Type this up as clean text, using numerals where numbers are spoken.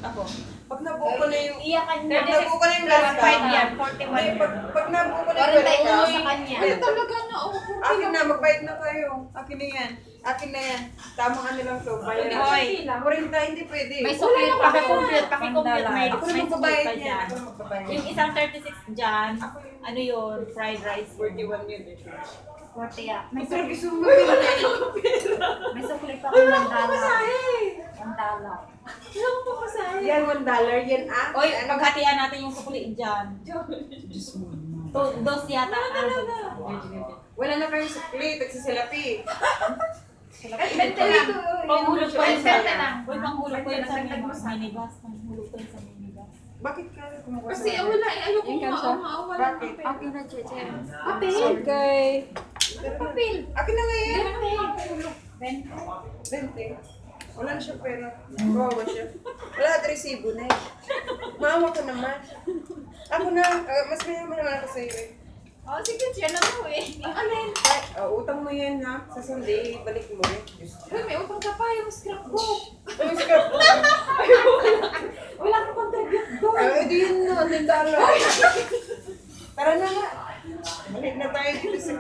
Ako. Pag nabuo ko na yung... Iyakan niya. Pag nabuo ko na yung last 5 yan, 41 Ay, yan. pag nabuo ko na yung 41 last sa kanya. Ano talaga na ako? akin na, magbayad na kayo. Akin na yan. Akin na yan. Tamang ano lang to. Bayad na. Hoy. 40, hindi pwede. May suklay pa. Paki-compute. May Ako na suklay magbabayad pa yan. dyan. Ako na magbabayad. Yung isang 36 dyan, ano yun? Fried rice. 41 yun eh. 40 yan. May Pero suklay. gusto mo ba May suklay pa kung $1. $1. Ilang po kasi? yan? $1 yan ah. Oy, paghatian natin yung sukli dyan. Dos yata. Wala na kayong sukli. Tagsisilapi. Bente lang. Panghulog ko yun sa Bente lang. Uy, panghulog ko yun sa minibus. Panghulog ko yun sa minibus. Bakit ka kumukuha Kasi wala, ayoko maawa ng Bakit? papel. Okay na, Cheche. Papel. Okay. Papel. Akin na nga yan. Bente. 20. Wala na siya pera. Bawa siya. Wala at resibo na eh. Maawa ko naman. Ako na, mas mayaman naman ako sa'yo eh. Oh, sige, siya na mo eh. Alin? Utang mo yan ha. Sa Sunday, balik mo eh. Uy, may utang ka pa yung scrapbook. Ay, scrap. Wala kang contribute doon. Ay, di yun na. $10. Tara na nga. Balik na tayo dito sa